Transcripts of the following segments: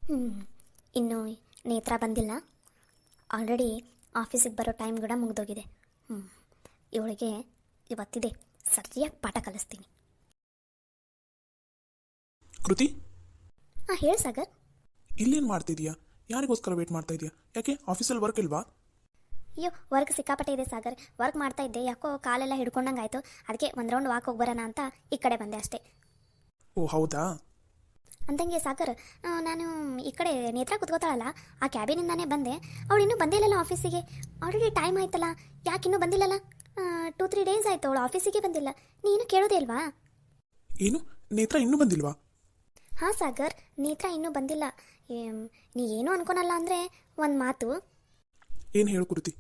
ಹ್ಞೂ ಇನ್ನು ನೇತ್ರ ಬಂದಿಲ್ಲ. ಆಲ್ರೆಡಿ ಆಫೀಸಿಗೆ ಬರೋ ಟೈಮ್ ಕೂಡ ಮುಗಿದೋಗಿದೆ. ಹ್ಞೂ ಇವಳಿಗೆ ಇವತ್ತಿದೆ ಸರಿಯಾಗಿ ಪಾಠ ಕಲಿಸ್ತೀನಿ. ಕೃತಿ, ಹಾಂ ಹೇಳಿ ಸಾಗರ್. ಇಲ್ಲೇನು ಮಾಡ್ತಿದ್ಯಾ? ಯಾರಿಗೋಸ್ಕರ ವೇಟ್ ಮಾಡ್ತಾ ಇದೆಯಾ? ಯಾಕೆ ಆಫೀಸಲ್ಲಿ ವರ್ಕ್ ಇಲ್ವಾ? ಅಯ್ಯೋ ವರ್ಕ್ ಸಿಕ್ಕಾಪಟ್ಟೆ ಇದೆ ಸಾಗರ್. ವರ್ಕ್ ಮಾಡ್ತಾ ಇದ್ದೆ, ಯಾಕೋ ಕಾಲೆಲ್ಲ ಹಿಡ್ಕೊಂಡಂಗೆ ಆಯಿತು. ಅದಕ್ಕೆ ಒಂದು ರೌಂಡ್ ವಾಕ್ ಹೋಗಿ ಬರೋಣ ಅಂತ ಈ ಕಡೆ ಬಂದೆ ಅಷ್ಟೇ. ಓ ಹೌದಾ? ಅಂದಂಗೆ ಸಾಗರ್, ನಾನು ಈ ಕಡೆ ನೇತ್ರ ಕೂತ್ಕೋತಾಳಲ್ಲ ಆ ಕ್ಯಾಬಿನಿಂದಾನೇ ಬಂದೆ. ಅವಳು ಇನ್ನೂ ಬಂದಿಲ್ಲಲ್ಲ ಆಫೀಸಿಗೆ. ಆಲ್ರೆಡಿ ಟೈಮ್ ಆಯ್ತಲ್ಲ, ಯಾಕೆ ಇನ್ನೂ ಬಂದಿಲ್ಲಲ್ಲ? 2-3 ಡೇಸ್ ಆಯಿತು ಅವಳು ಆಫೀಸಿಗೆ ಬಂದಿಲ್ಲ. ನೀನು ಕೇಳೋದೇ ಇಲ್ವಾ? ಏನು, ನೇತ್ರ ಇನ್ನೂ ಬಂದಿಲ್ವಾ? ಹಾಂ ಸಾಗರ್, ನೇತ್ರ ಇನ್ನೂ ಬಂದಿಲ್ಲ. ನೀ ಏನೂ ಅನ್ಕೊನಲ್ಲ ಅಂದರೆ ಒಂದು ಮಾತು. ಏನು ಹೇಳು ಕೃತಿ?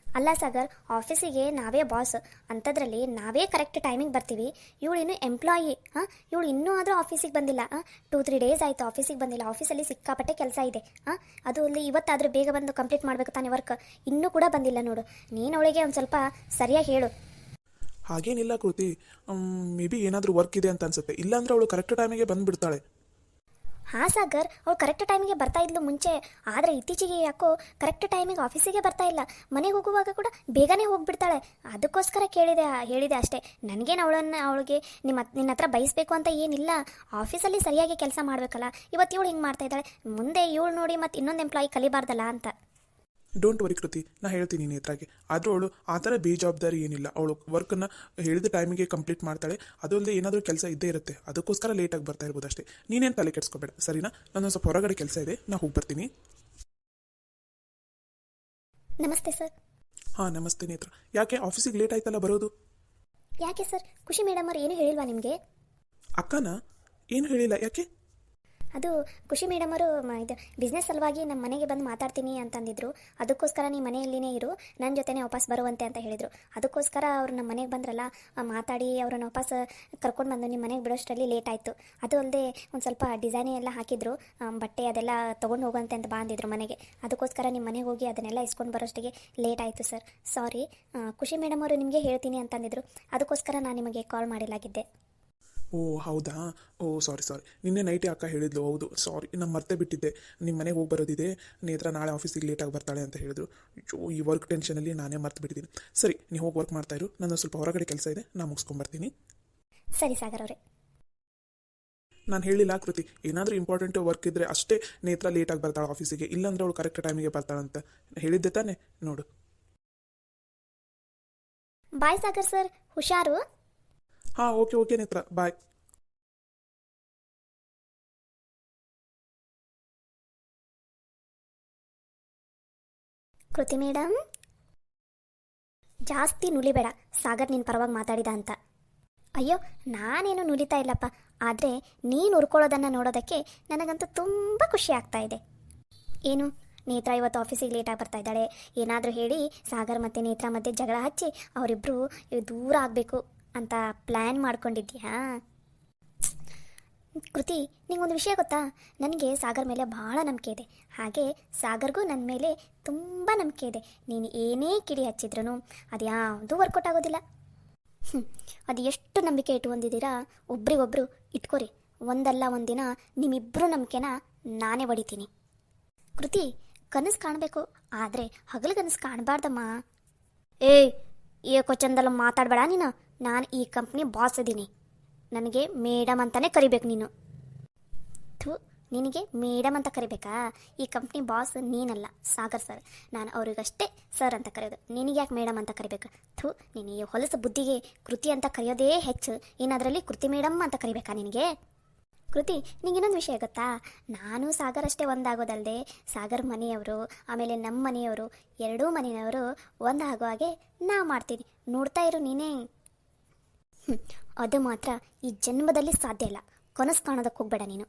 ಅಲ್ಲ ಸಾಗರ್, ಆಫೀಸಿಗೆ ನಾವೇ ಬಾಸ್, ಅಂಥದ್ರಲ್ಲಿ ನಾವೇ ಕರೆಕ್ಟ್ ಟೈಮಿಗೆ ಬರ್ತೀವಿ. ಇವಳು ಇನ್ನೂ ಎಂಪ್ಲಾಯಿ. ಇವಳು ಇನ್ನೂ ಆದರೂ ಆಫೀಸಿಗೆ ಬಂದಿಲ್ಲ. 2-3 ಡೇಸ್ ಆಯಿತು ಆಫೀಸಿಗೆ ಬಂದಿಲ್ಲ. ಆಫೀಸಲ್ಲಿ ಸಿಕ್ಕಾಪಟ್ಟೆ ಕೆಲಸ ಇದೆ. ಅದು ಅಲ್ಲಿ ಇವತ್ತಾದರೂ ಬೇಗ ಬಂದು ಕಂಪ್ಲೀಟ್ ಮಾಡಬೇಕು ತಾನೇ ವರ್ಕ್. ಇನ್ನೂ ಕೂಡ ಬಂದಿಲ್ಲ ನೋಡು. ನೀನು ಅವಳಿಗೆ ಒಂದು ಸ್ವಲ್ಪ ಸರಿಯಾಗಿ ಹೇಳು. ಹಾಗೇನಿಲ್ಲ ಕೃತಿ, ಮೇ ಬಿ ಏನಾದರೂ ವರ್ಕ್ ಇದೆ ಅಂತ ಅನ್ಸುತ್ತೆ. ಇಲ್ಲಾಂದ್ರೆ ಅವಳು ಕರೆಕ್ಟ್ ಟೈಮಿಗೆ ಬಂದುಬಿಡ್ತಾಳೆ. ಹಾಂ ಸಾಗರ್, ಅವಳು ಕರೆಕ್ಟ್ ಟೈಮಿಗೆ ಬರ್ತಾ ಇದ್ಲು ಮುಂಚೆ. ಆದರೆ ಇತ್ತೀಚೆಗೆ ಯಾಕೋ ಕರೆಕ್ಟ್ ಟೈಮಿಗೆ ಆಫೀಸಿಗೆ ಬರ್ತಾ ಇಲ್ಲ. ಮನೆಗೆ ಹೋಗುವಾಗ ಕೂಡ ಬೇಗನೆ ಹೋಗಿಬಿಡ್ತಾಳೆ. ಅದಕ್ಕೋಸ್ಕರ ಹೇಳಿದೆ ಅಷ್ಟೇ. ನನಗೇನು ಅವಳಿಗೆ ನಿನ್ನ ಹತ್ರ ಬಯಸಬೇಕು ಅಂತ ಏನಿಲ್ಲ. ಆಫೀಸಲ್ಲಿ ಸರಿಯಾಗಿ ಕೆಲಸ ಮಾಡಬೇಕಲ್ಲ. ಇವತ್ತು ಇವಳು ಹಿಂಗೆ ಮಾಡ್ತಾ ಇದ್ದಾಳೆ, ಮುಂದೆ ಇವಳು ನೋಡಿ ಮತ್ತು ಇನ್ನೊಂದು ಎಂಪ್ಲಾಯಿ ಕಲಿಬಾರ್ದಲ್ಲ ಅಂತ. ಡೋಂಟ್ ವರಿ ಕೃತಿ, ನಾ ಹೇಳ್ತೀನಿ ನೇತ್ರಾಗೆ. ಆದರೂ ಅವಳು ಆ ಥರ ಬೇಜವಾಬ್ದಾರಿ ಏನಿಲ್ಲ. ಅವಳು ವರ್ಕನ್ನು ಹೇಳಿದ ಟೈಮಿಗೆ ಕಂಪ್ಲೀಟ್ ಮಾಡ್ತಾಳೆ. ಅದು ಅಲ್ಲದೆ ಏನಾದರೂ ಕೆಲಸ ಇದ್ದೇ ಇರುತ್ತೆ, ಅದಕ್ಕೋಸ್ಕರ ಲೇಟಾಗಿ ಬರ್ತಾ ಇರ್ಬೋದು ಅಷ್ಟೇ. ನೀನೇನು ತಲೆ ಕೆಡಿಸ್ಕೋಬೇಡ, ಸರಿನಾ? ನನ್ನೊಂದು ಸ್ವಲ್ಪ ಹೊರಗಡೆ ಕೆಲಸ ಇದೆ, ನಾ ಹೋಗಿ ಬರ್ತೀನಿ. ನಮಸ್ತೆ ಸರ್. ಹಾಂ ನಮಸ್ತೆ ನೇತ್ರ. ಯಾಕೆ ಆಫೀಸಿಗೆ ಲೇಟ್ ಆಯ್ತಲ್ಲ ಬರೋದು? ಯಾಕೆ ಸರ್, ಖುಷಿ ಮೇಡಮ್ ಅವ್ರು ಏನು ಹೇಳಿಲ್ವಾ ನಿಮಗೆ? ಅಕ್ಕನ ಏನು ಹೇಳಿಲ್ಲ, ಯಾಕೆ? ಅದು ಖುಷಿ ಮೇಡಮ್ ಅವರು ಇದು ಬಿಸ್ನೆಸ್ ಸಲುವಾಗಿ ನಮ್ಮ ಮನೆಗೆ ಬಂದು ಮಾತಾಡ್ತೀನಿ ಅಂತಂದಿದ್ರು. ಅದಕ್ಕೋಸ್ಕರ ನೀವು ಮನೆಯಲ್ಲಿನೇ ಇರು, ನನ್ನ ಜೊತೆನೇ ವಾಪಸ್ ಬರುವಂತೆ ಅಂತ ಹೇಳಿದರು. ಅದಕ್ಕೋಸ್ಕರ ಅವರು ನಮ್ಮ ಮನೆಗೆ ಬಂದ್ರಲ್ಲ, ಮಾತಾಡಿ ಅವ್ರನ್ನ ವಾಪಸ್ ಕರ್ಕೊಂಡು ಬಂದು ನಿಮ್ಮ ಮನೆಗೆ ಬಿಡೋಷ್ಟರಲ್ಲಿ ಲೇಟ್ ಆಯಿತು. ಅದು ಅಲ್ಲದೆ ಒಂದು ಸ್ವಲ್ಪ ಡಿಸೈನ್ ಎಲ್ಲ ಹಾಕಿದ್ರು, ಬಟ್ಟೆ ಅದೆಲ್ಲ ತೊಗೊಂಡು ಹೋಗುವಂತೆ ಅಂತ ಬಂದಿದ್ರು ಮನೆಗೆ. ಅದಕ್ಕೋಸ್ಕರ ನಿಮ್ಮ ಮನೆಗೆ ಹೋಗಿ ಅದನ್ನೆಲ್ಲ ಇಸ್ಕೊಂಡು ಬರೋಷ್ಟಿಗೆ ಲೇಟ್ ಆಯಿತು ಸರ್. ಸಾರಿ. ಖುಷಿ ಮೇಡಮ್ ಅವರು ನಿಮಗೆ ಹೇಳ್ತೀನಿ ಅಂತಂದಿದ್ರು, ಅದಕ್ಕೋಸ್ಕರ ನಾನು ನಿಮಗೆ ಕಾಲ್ ಮಾಡಿಲಾಗಿದ್ದೆ. ಓ ಹೌದಾ? ಓ ಸಾರಿ. ನಿನ್ನೆ ನೈಟೇ ಅಕ್ಕ ಹೇಳಿದ್ಲು. ಹೌದು ಸಾರಿ, ನಾನು ಮರ್ತೇ ಬಿಟ್ಟಿದ್ದೆ. ನಿಮ್ಮ ಮನೆಗೆ ಹೋಗಿ ಬರೋದಿದೆ, ನೇತ್ರ ನಾಳೆ ಆಫೀಸಿಗೆ ಲೇಟಾಗಿ ಬರ್ತಾಳೆ ಅಂತ ಹೇಳಿದ್ರು. ಈ ವರ್ಕ್ ಟೆನ್ಷನಲ್ಲಿ ನಾನೇ ಮರ್ತು ಬಿಟ್ಟಿದ್ದೀನಿ. ಸರಿ, ನೀವು ಹೋಗಿ ವರ್ಕ್ ಮಾಡ್ತಾಯಿರು, ನನ್ನ ಸ್ವಲ್ಪ ಹೊರಗಡೆ ಕೆಲಸ ಇದೆ, ನಾನು ಮುಗಿಸ್ಕೊಂಬರ್ತೀನಿ. ಸರಿ ಸಾಗರ್ ಅವರೇ. ನಾನು ಹೇಳಿಲ್ಲ ಕೃತಿ, ಏನಾದರೂ ಇಂಪಾರ್ಟೆಂಟ್ ವರ್ಕ್ ಇದ್ದರೆ ಅಷ್ಟೇ ನೇತ್ರ ಲೇಟಾಗಿ ಬರ್ತಾಳೆ ಆಫೀಸಿಗೆ, ಇಲ್ಲಾಂದ್ರೆ ಅವಳು ಕರೆಕ್ಟ್ ಟೈಮಿಗೆ ಬರ್ತಾಳಂತ ಹೇಳಿದ್ದೆ ತಾನೇ? ನೋಡು. ಬಾಯ್ ಸಾಗರ್ ಸರ್, ಹುಷಾರು. ಹಾಂ ಓಕೆ ನೇತ್ರ, ಬಾಯ್. ಕೃತಿ ಮೇಡಮ್, ಜಾಸ್ತಿ ನುಲಿಬೇಡ. ಸಾಗರ್ ನಿನ್ನ ಪರವಾಗಿ ಮಾತಾಡಿದ ಅಂತ. ಅಯ್ಯೋ, ನಾನೇನು ನುಲಿತಾ ಇಲ್ಲಪ್ಪ. ಆದರೆ ನೀನು ಉರ್ಕೊಳ್ಳೋದನ್ನು ನೋಡೋದಕ್ಕೆ ನನಗಂತೂ ತುಂಬ ಖುಷಿ ಆಗ್ತಾ ಇದೆ. ಏನು, ನೇತ್ರ ಇವತ್ತು ಆಫೀಸಿಗೆ ಲೇಟಾಗಿ ಬರ್ತಾ ಇದ್ದಾಳೆ, ಏನಾದರೂ ಹೇಳಿ ಸಾಗರ್ ಮತ್ತು ನೇತ್ರ ಮಧ್ಯೆ ಜಗಳ ಹಚ್ಚಿ ಅವರಿಬ್ಬರು ದೂರ ಆಗಬೇಕು ಅಂತ ಪ್ಲ್ಯಾನ್ ಮಾಡ್ಕೊಂಡಿದ್ದೀಯಾ? ಕೃತಿ, ನಿಂಗೊಂದು ವಿಷಯ ಗೊತ್ತಾ? ನನಗೆ ಸಾಗರ್ ಮೇಲೆ ಭಾಳ ನಂಬಿಕೆ ಇದೆ. ಹಾಗೆ ಸಾಗರ್ಗೂ ನನ್ನ ಮೇಲೆ ತುಂಬ ನಂಬಿಕೆ ಇದೆ. ನೀನು ಏನೇ ಕಿಡಿ ಹಚ್ಚಿದ್ರೂ ಅದು ಯಾವುದೂ ವರ್ಕೌಟ್ ಆಗೋದಿಲ್ಲ. ಅದು ಎಷ್ಟು ನಂಬಿಕೆ ಇಟ್ಕೊಂಡಿದ್ದೀರಾ ಒಬ್ರಿಗೊಬ್ರು ಇಟ್ಕೊರಿ. ಒಂದಲ್ಲ ಒಂದಿನ ನಿಮ್ಮಿಬ್ಬರು ನಂಬಿಕೆನ ನಾನೇ ಹೊಡಿತೀನಿ. ಕೃತಿ, ಕನಸು ಕಾಣಬೇಕು, ಆದರೆ ಹಗಲು ಕನಸು ಕಾಣಬಾರ್ದಮ್ಮ. ಏಕೋಚಂದಲ್ಲ ಮಾತಾಡಬೇಡ ನೀನು. ನಾನು ಈ ಕಂಪ್ನಿ ಬಾಸ್ ಇದ್ದೀನಿ, ನನಗೆ ಮೇಡಮ್ ಅಂತಲೇ ಕರಿಬೇಕು ನೀನು. ನಿನಗೆ ಮೇಡಮ್ ಅಂತ ಕರಿಬೇಕಾ? ಈ ಕಂಪ್ನಿ ಬಾಸ್ ನೀನಲ್ಲ, ಸಾಗರ್ ಸರ್. ನಾನು ಅವ್ರಿಗಷ್ಟೇ ಸರ್ ಅಂತ ಕರೆಯೋದು, ನಿನಗೆ ಯಾಕೆ ಮೇಡಮ್ ಅಂತ ಕರಿಬೇಕು? ನೀನು ಈ ಹೊಲಸು ಬುದ್ಧಿಗೆ ಕೃತಿ ಅಂತ ಕರೆಯೋದೇ ಹೆಚ್ಚು, ಏನದರಲ್ಲಿ ಕೃತಿ ಮೇಡಮ್ ಅಂತ ಕರಿಬೇಕಾ ನಿನಗೆ? ಕೃತಿ, ನಿಂಗೆ ಇನ್ನೊಂದು ವಿಷಯ ಗೊತ್ತಾ? ನಾನು ಸಾಗರ್ ಅಷ್ಟೇ ಒಂದಾಗೋದಲ್ಲದೆ ಸಾಗರ್ ಮನೆಯವರು, ಆಮೇಲೆ ನಮ್ಮ ಮನೆಯವರು, ಎರಡೂ ಮನೆಯವರು ಒಂದಾಗೋ ಹಾಗೆ ನಾ ಮಾಡ್ತೀನಿ. ನೋಡ್ತಾ ಇರು ನೀನೇ. ಅದು ಮಾತ್ರ ಈ ಜನ್ಮದಲ್ಲಿ ಸಾಧ್ಯ ಇಲ್ಲ. ಕನಸು ಕಾಣೋದಕ್ಕೆ ಹೋಗ್ಬೇಡ ನೀನು.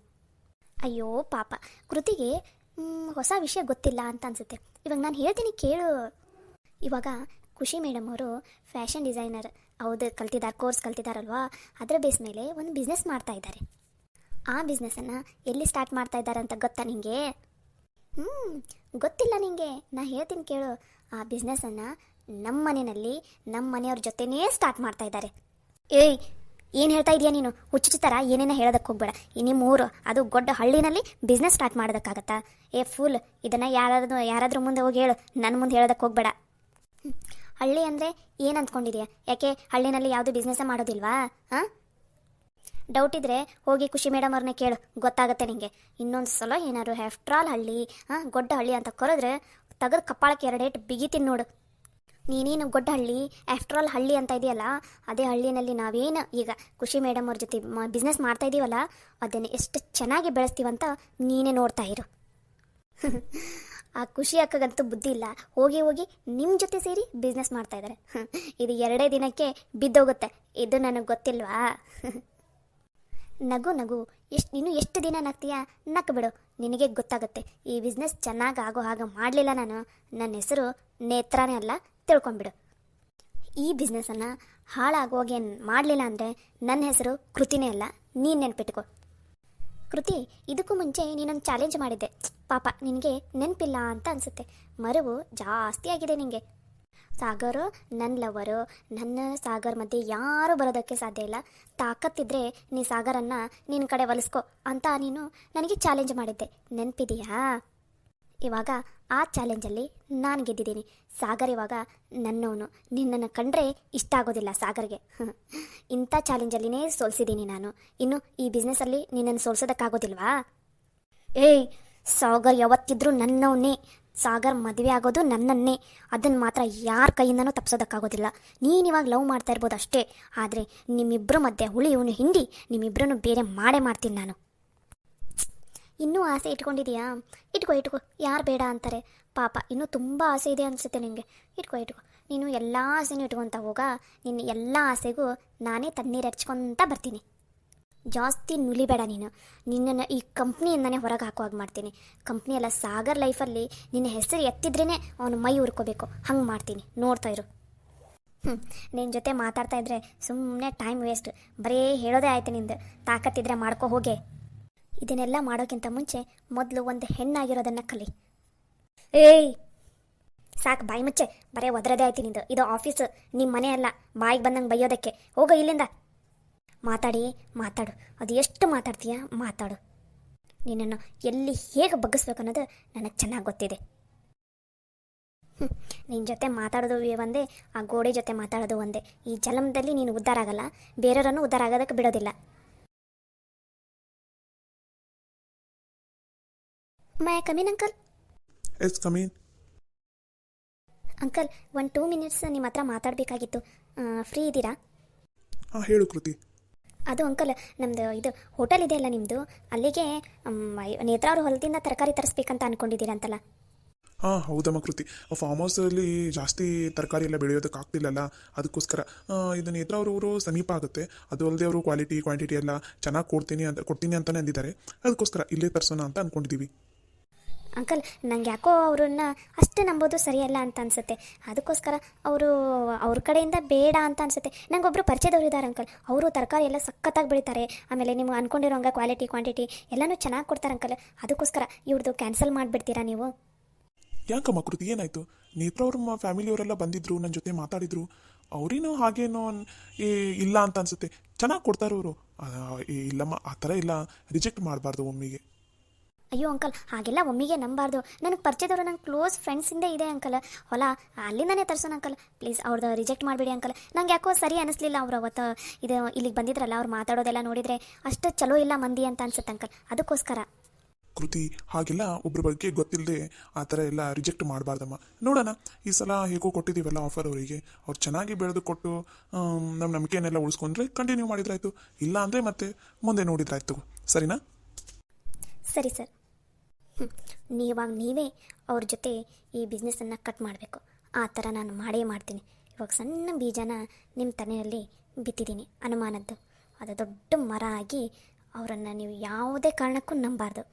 ಅಯ್ಯೋ ಪಾಪ, ಕೃತಿಗೆ ಹೊಸ ವಿಷಯ ಗೊತ್ತಿಲ್ಲ ಅಂತ ಅನಿಸುತ್ತೆ. ಇವಾಗ ನಾನು ಹೇಳ್ತೀನಿ ಕೇಳು. ಇವಾಗ ಖುಷಿ ಮೇಡಮ್ ಅವರು ಫ್ಯಾಷನ್ ಡಿಸೈನರ್ ಹೌದು ಕಲ್ತಿದ್ದಾರೆ, ಕೋರ್ಸ್ ಕಲ್ತಿದ್ದಾರಲ್ವಾ, ಅದರ ಬೇಸ್ ಮೇಲೆ ಒಂದು ಬಿಸ್ನೆಸ್ ಮಾಡ್ತಾ ಇದ್ದಾರೆ. ಆ ಬಿಸ್ನೆಸ್ಸನ್ನು ಎಲ್ಲಿ ಸ್ಟಾರ್ಟ್ ಮಾಡ್ತಾ ಇದ್ದಾರೆ ಅಂತ ಗೊತ್ತಾ ನಿಮಗೆ? ಗೊತ್ತಿಲ್ಲ ನಿಮಗೆ? ನಾ ಹೇಳ್ತೀನಿ ಕೇಳು. ಆ ಬಿಸ್ನೆಸ್ಸನ್ನು ನಮ್ಮ ಮನೆಯಲ್ಲಿ ನಮ್ಮ ಮನೆಯವ್ರ ಜೊತೆನೇ ಸ್ಟಾರ್ಟ್ ಮಾಡ್ತಾ ಇದ್ದಾರೆ. ಏನು ಹೇಳ್ತಾ ಇದೀಯ ನೀನು? ಹುಚ್ಚುಚ್ಚಿ ಥರ ಏನೇನೋ ಹೇಳೋದಕ್ಕೆ ಹೋಗ್ಬೇಡ. ನಿಮ್ಮ ಊರು ಅದು ದೊಡ್ಡ ಹಳ್ಳಿನಲ್ಲಿ ಬಿಸ್ನೆಸ್ ಸ್ಟಾರ್ಟ್ ಮಾಡೋದಕ್ಕಾಗತ್ತಾ? ಫುಲ್ ಇದನ್ನು ಯಾರಾದ್ರೂ ಮುಂದೆ ಹೋಗಿ ಹೇಳು, ನನ್ನ ಮುಂದೆ ಹೇಳೋದಕ್ಕೆ ಹೋಗ್ಬೇಡ. ಹಳ್ಳಿ ಅಂದರೆ ಏನು ಅಂದ್ಕೊಂಡಿದ್ಯಾ? ಯಾಕೆ ಹಳ್ಳಿನಲ್ಲಿ ಯಾವುದು ಬಿಸ್ನೆಸ್ಸೇ ಮಾಡೋದಿಲ್ವಾ? ಹಾಂ, ಡೌಟ್ ಇದ್ದರೆ ಹೋಗಿ ಖುಷಿ ಮೇಡಮ್ ಅವ್ರನ್ನ ಕೇಳು, ಗೊತ್ತಾಗುತ್ತೆ ನಿಮಗೆ. ಇನ್ನೊಂದು ಸಲ ಏನಾದ್ರು ಆಲ್ ಹಳ್ಳಿ ಗೊಡ್ಡ ಹಳ್ಳಿ ಅಂತ ಕರೆದ್ರೆ ತೆಗೆದು ಕಪ್ಪಾಳಕ್ಕೆ 2 ಏಟು ಬಿಗಿತೀನಿ ನೋಡು. ನೀನೇನು ಗೊಡ್ಡ ಹಳ್ಳಿ ಆಲ್ ಹಳ್ಳಿ ಅಂತ ಇದೆಯಲ್ಲ, ಅದೇ ಹಳ್ಳಿನಲ್ಲಿ ನಾವೇನು ಈಗ ಖುಷಿ ಮೇಡಮ್ ಅವ್ರ ಜೊತೆ ಬಿಸ್ನೆಸ್ ಮಾಡ್ತಾ ಇದೀವಲ್ಲ, ಅದನ್ನು ಎಷ್ಟು ಚೆನ್ನಾಗಿ ಬೆಳೆಸ್ತೀವಂತ ನೀನೇ ನೋಡ್ತಾ ಇರು. ಆ ಖುಷಿ ಅಕ್ಕಗಂತೂ ಬುದ್ಧಿ ಇಲ್ಲ, ಹೋಗಿ ಹೋಗಿ ನಿಮ್ಮ ಜೊತೆ ಸೇರಿ ಬಿಸ್ನೆಸ್ ಮಾಡ್ತಾ ಇದ್ದಾರೆ. ಇದು 2 ದಿನಕ್ಕೆ ಬಿದ್ದೋಗುತ್ತೆ, ಇದು ನನಗೆ ಗೊತ್ತಿಲ್ವಾ? ನಗು ನಗು, ನೀನು ಎಷ್ಟು ದಿನ ನಗ್ತೀಯಾ? ನಕ್ಕು ಬಿಡು, ನಿನಗೆ ಗೊತ್ತಾಗುತ್ತೆ. ಈ ಬಿಸ್ನೆಸ್ ಚೆನ್ನಾಗಿ ಆಗೋ ಹಾಗೆ ಮಾಡಲಿಲ್ಲ ನಾನು, ನನ್ನ ಹೆಸರು ನೇತ್ರಾನೇ ಅಲ್ಲ, ತಿಳ್ಕೊಂಬಿಡು. ಈ ಬಿಸ್ನೆಸ್ಸನ್ನು ಹಾಳಾಗೋಗೆ ಮಾಡಲಿಲ್ಲ ಅಂದರೆ ನನ್ನ ಹೆಸರು ಕೃತಿನೇ ಅಲ್ಲ, ನೀನು ನೆನ್ಪಿಟ್ಕೋ. ಕೃತಿ, ಇದಕ್ಕೂ ಮುಂಚೆ ನೀನೊಂದು ಚಾಲೆಂಜ್ ಮಾಡಿದ್ದೆ, ಪಾಪ ನಿನಗೆ ನೆನಪಿಲ್ಲ ಅಂತ ಅನಿಸುತ್ತೆ. ಮರವು ಜಾಸ್ತಿ ಆಗಿದೆ ನಿನಗೆ. ಸಾಗರು ನನ್ನ ಲವರು, ನನ್ನ ಸಾಗರ್ ಮಧ್ಯೆ ಯಾರೂ ಬರೋದಕ್ಕೆ ಸಾಧ್ಯ ಇಲ್ಲ. ತಾಕತ್ತಿದ್ರೆ ನೀ ಸಾಗರನ್ನು ನಿನ್ನ ಕಡೆ ಒಲಿಸ್ಕೊ ಅಂತ ನೀನು ನನಗೆ ಚಾಲೆಂಜ್ ಮಾಡಿದ್ದೆ, ನೆನಪಿದೆಯಾ? ಇವಾಗ ಆ ಚಾಲೆಂಜಲ್ಲಿ ನಾನು ಗೆದ್ದಿದ್ದೀನಿ. ಸಾಗರ್ ಇವಾಗ ನನ್ನವನು. ನಿನ್ನನ್ನು ಕಂಡ್ರೆ ಇಷ್ಟ ಆಗೋದಿಲ್ಲ ಸಾಗರ್ಗೆ. ಇಂಥ ಚಾಲೆಂಜಲ್ಲಿನೇ ಸೋಲಿಸಿದ್ದೀನಿ ನಾನು. ಇನ್ನು ಈ ಬಿಸ್ನೆಸ್ಸಲ್ಲಿ ನಿನ್ನನ್ನು ಸೋಲ್ಸೋದಕ್ಕಾಗೋದಿಲ್ವಾ? ಏಯ್, ಸಾಗರ್ ಯಾವತ್ತಿದ್ರೂ ನನ್ನವನ್ನೇ. ಸಾಗರ್ ಮದುವೆ ಆಗೋದು ನನ್ನನ್ನೇ, ಅದನ್ನು ಮಾತ್ರ ಯಾರ ಕೈಯಿಂದನೂ ತಪ್ಪಿಸೋದಕ್ಕಾಗೋದಿಲ್ಲ. ನೀನಿವಾಗ ಲವ್ ಮಾಡ್ತಾ ಇರ್ಬೋದು ಅಷ್ಟೇ, ಆದರೆ ನಿಮ್ಮಿಬ್ಬರ ಮಧ್ಯೆ ಹುಳಿ ಇವನು ಹಿಂಡಿ ನಿಮ್ಮಿಬ್ಬರನ್ನು ಬೇರೆ ಮಾಡ್ತೀನಿ ನಾನು. ಇನ್ನೂ ಆಸೆ ಇಟ್ಕೊಂಡಿದೀಯಾ? ಇಟ್ಕೋ, ಯಾರು ಬೇಡ ಅಂತಾರೆ? ಪಾಪ ಇನ್ನೂ ತುಂಬ ಆಸೆ ಇದೆ ಅನಿಸುತ್ತೆ ನಿನಗೆ. ಇಟ್ಕೋ. ನೀನು ಎಲ್ಲ ಆಸೆನೂ ಇಟ್ಕೊತ ಹೋಗ, ನಿನ್ನ ಎಲ್ಲ ಆಸೆಗೂ ನಾನೇ ತಣ್ಣೀರು ಹಚ್ಕೊತ ಬರ್ತೀನಿ. ಜಾಸ್ತಿ ನುಲಿಬೇಡ ನೀನು. ನಿನ್ನನ್ನು ಈ ಕಂಪ್ನಿಯಿಂದನೇ ಹೊರಗೆ ಹಾಕುವಾಗ ಮಾಡ್ತೀನಿ. ಕಂಪ್ನಿ ಎಲ್ಲ ಸಾಗರ್ ಲೈಫಲ್ಲಿ ನಿನ್ನ ಹೆಸರು ಎತ್ತಿದ್ರೇ ಅವನು ಮೈ ಉರ್ಕೋಬೇಕು, ಹಂಗೆ ಮಾಡ್ತೀನಿ, ನೋಡ್ತಾ ಇರು. ನಿನ್ನ ಜೊತೆ ಮಾತಾಡ್ತಾ ಇದ್ರೆ ಸುಮ್ಮನೆ ಟೈಮ್ ವೇಸ್ಟ್, ಬರೀ ಹೇಳೋದೇ ಆಯ್ತು ನಿಂದು. ತಾಕತ್ತಿದ್ರೆ ಮಾಡ್ಕೋ ಹೋಗೆ. ಇದನ್ನೆಲ್ಲ ಮಾಡೋಕ್ಕಿಂತ ಮುಂಚೆ ಮೊದಲು ಒಂದು ಹೆಣ್ಣಾಗಿರೋದನ್ನು ಕಲಿ. ಏಯ್, ಸಾಕು, ಬಾಯಿ ಮುಚ್ಚೆ, ಬರೀ ಒದರದೇ ಆಯ್ತು ನಿಂದು. ಇದು ಆಫೀಸು, ನಿಮ್ಮ ಮನೆ ಅಲ್ಲ ಬಾಯಿಗೆ ಬಂದಂಗೆ ಬೈಯೋದಕ್ಕೆ. ಹೋಗೋ ಇಲ್ಲಿಂದ. ಮಾತಾಡು, ಅದು ಎಷ್ಟು ಮಾತಾಡ್ತೀಯ ಮಾತಾಡು. ನಿನ್ನನ್ನು ಎಲ್ಲಿ ಹೇಗೆ ಬಗ್ಗಿಸ್ಬೇಕು ಅನ್ನೋದು ನನಗೆ ಚೆನ್ನಾಗಿ ಗೊತ್ತಿದೆ. ನಿನ್ನ ಜೊತೆ ಮಾತಾಡೋದು ಒಂದೇ, ಆ ಗೋಡೆ ಜೊತೆ ಮಾತಾಡೋದು ಒಂದೇ. ಈ ಜನ್ಮದಲ್ಲಿ ನೀನು ಉದ್ಧಾರ ಆಗಲ್ಲ, ಬೇರೆಯವರನ್ನು ಉದ್ಧಾರ ಆಗೋದಕ್ಕೆ ಬಿಡೋದಿಲ್ಲ. May come in uncle? Yes, come in. Uncle, 1-2 minutes ನಿಮ್ಮ ಹತ್ರ ಮಾತಾಡಬೇಕಾಗಿತ್ತು. ಫ್ರೀ ಇದ್ದೀರಾ? ಹಾಂ, ಹೇಳು ಕೃತಿ. ಅದು ಅಂಕಲ್, ನಮ್ಮದು ಇದು ಹೋಟೆಲ್ ಇದೆ ಅಲ್ಲ ನಿಮ್ಮದು, ಅಲ್ಲಿಗೆ ನೇತ್ರಾ ಅವ್ರ ಹೊಲದಿಂದ ತರಕಾರಿ ತರಿಸ್ಬೇಕಂತ ಅಂದ್ಕೊಂಡಿದ್ದೀರಂತಲ್ಲ? ಹಾಂ, ಹೌದಮ್ಮ ಕೃತಿ. ಫಾರ್ಮ್ ಹೌಸಲ್ಲಿ ಜಾಸ್ತಿ ತರಕಾರಿ ಎಲ್ಲ ಬೆಳೆಯೋದಕ್ಕೆ ಆಗ್ತಿಲ್ಲಲ್ಲ, ಅದಕ್ಕೋಸ್ಕರ ಇದು ನೇತ್ರ ಊರು ಸಮೀಪ ಆಗುತ್ತೆ. ಅದು ಅಲ್ಲದೆ ಅವರು ಕ್ವಾಂಟಿಟಿ ಎಲ್ಲ ಚೆನ್ನಾಗಿ ಕೊಡ್ತೀನಿ ಅಂತಲೇ ಅಂದಿದ್ದಾರೆ. ಅದಕ್ಕೋಸ್ಕರ ಇಲ್ಲೇ ತರಿಸೋಣ ಅಂತ ಅಂದ್ಕೊಂಡಿದ್ದೀವಿ. ಅಂಕಲ್, ನಂಗೆ ಯಾಕೋ ಅವ್ರನ್ನ ಅಷ್ಟು ನಂಬೋದು ಸರಿಯಲ್ಲ ಅಂತ ಅನಿಸುತ್ತೆ. ಅದಕ್ಕೋಸ್ಕರ ಅವ್ರ ಕಡೆಯಿಂದ ಬೇಡ ಅಂತ ಅನಿಸುತ್ತೆ. ನಂಗೊಬ್ಬರು ಪರಿಚಯದವ್ರು ಇದ್ದಾರೆ ಅಂಕಲ್, ಅವರು ತರಕಾರಿ ಎಲ್ಲ ಸಖತ್ತಾಗಿ ಬೆಳೀತಾರೆ. ಆಮೇಲೆ ನಿಮ್ಗೆ ಅಂದ್ಕೊಂಡಿರೋ ಹಂಗೆ ಕ್ವಾಂಟಿಟಿ ಎಲ್ಲನೂ ಚೆನ್ನಾಗಿ ಕೊಡ್ತಾರೆ ಅಂಕಲ್. ಅದಕ್ಕೋಸ್ಕರ ಇವ್ರದ್ದು ಕ್ಯಾನ್ಸಲ್ ಮಾಡಿಬಿಡ್ತೀರಾ ನೀವು? ಯಾಕಮ್ಮ ಕೃತಿ, ಏನಾಯಿತು? ನೇತ್ರ ಅವ್ರ ಫ್ಯಾಮಿಲಿಯವರೆಲ್ಲ ಬಂದಿದ್ರು, ನನ್ನ ಜೊತೆ ಮಾತಾಡಿದ್ರು. ಅವ್ರೇನೋ ಹಾಗೇನೋ ಇಲ್ಲ ಅಂತ ಅನಿಸುತ್ತೆ. ಚೆನ್ನಾಗಿ ಕೊಡ್ತಾರೆ ಅವರು. ಇಲ್ಲಮ್ಮ, ಆ ಥರ ಇಲ್ಲ, ರಿಜೆಕ್ಟ್ ಮಾಡಬಾರ್ದು ಒಮ್ಮಿಗೆ. ಅಯ್ಯೋ ಅಂಕಲ್, ಹಾಗೆಲ್ಲ ಒಮ್ಮಿಗೆ ನಂಬಾರ್ದು. ನನಗೆ ಪರಿಚಯದವರು ನನ್ನ ಕ್ಲೋಸ್ ಫ್ರೆಂಡ್ಸಿಂದ ಇದೆ ಅಂಕಲ್ ಹೊಲ, ಅಲ್ಲಿಂದನೇ ತರಿಸೋಣ ಅಂಕಲ್. ಪ್ಲೀಸ್ ಅವ್ರದ್ದು ರಿಜೆಕ್ಟ್ ಮಾಡಿಬಿಡಿ ಅಂಕಲ್. ನಂಗೆ ಯಾಕೋ ಸರಿ ಅನ್ನಿಸ್ಲಿಲ್ಲ ಅವ್ರು ಅವತ್ತು ಇಲ್ಲಿಗೆ ಬಂದಿದ್ರಲ್ಲ, ಅವ್ರು ಮಾತಾಡೋದೆಲ್ಲ ನೋಡಿದರೆ ಅಷ್ಟು ಚಲೋ ಇಲ್ಲ ಮಂದಿ ಅಂತ ಅನ್ಸುತ್ತೆ ಅಂಕಲ್, ಅದಕ್ಕೋಸ್ಕರ. ಕೃತಿ, ಹಾಗೆಲ್ಲ ಒಬ್ಬರ ಬಗ್ಗೆ ಗೊತ್ತಿಲ್ಲದೆ ಆ ಥರ ಎಲ್ಲ ರಿಜೆಕ್ಟ್ ಮಾಡಬಾರ್ದಮ್ಮ. ನೋಡೋಣ, ಈ ಸಲ ಹೇಗೋ ಕೊಟ್ಟಿದ್ದೀವಲ್ಲ ಆಫರ್ ಅವರಿಗೆ, ಅವ್ರು ಚೆನ್ನಾಗಿ ಬೆಳೆದು ಕೊಟ್ಟು ನಮ್ಮ ನಂಬಿಕೆಯನ್ನೆಲ್ಲ ಉಳಿಸ್ಕೊಂಡ್ರೆ ಕಂಟಿನ್ಯೂ ಮಾಡಿದ್ರಾಯ್ತು. ಇಲ್ಲ ಅಂದರೆ ಮತ್ತೆ ಮುಂದೆ ನೋಡಿದ್ರಾಯ್ತು. ಸರಿನಾ? ಸರಿ ಸರ್. ನೀವೇ ಅವ್ರ ಜೊತೆ ಈ ಬಿಸ್ನೆಸ್ಸನ್ನು ಕಟ್ ಮಾಡಬೇಕು. ಆ ಥರ ನಾನು ಮಾಡೇ ಮಾಡ್ತೀನಿ. ಇವಾಗ ಸಣ್ಣ ಬೀಜನ ನಿಮ್ಮ ತಲೆಯಲ್ಲಿ ಬಿತ್ತಿದ್ದೀನಿ ಅನುಮಾನದ್ದು, ಅದು ದೊಡ್ಡ ಮರ ಆಗಿ ಅವರನ್ನು ನೀವು ಯಾವುದೇ ಕಾರಣಕ್ಕೂ ನಂಬಾರ್ದು.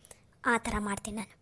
ಆ ಥರ ಮಾಡ್ತೀನಿ ನಾನು.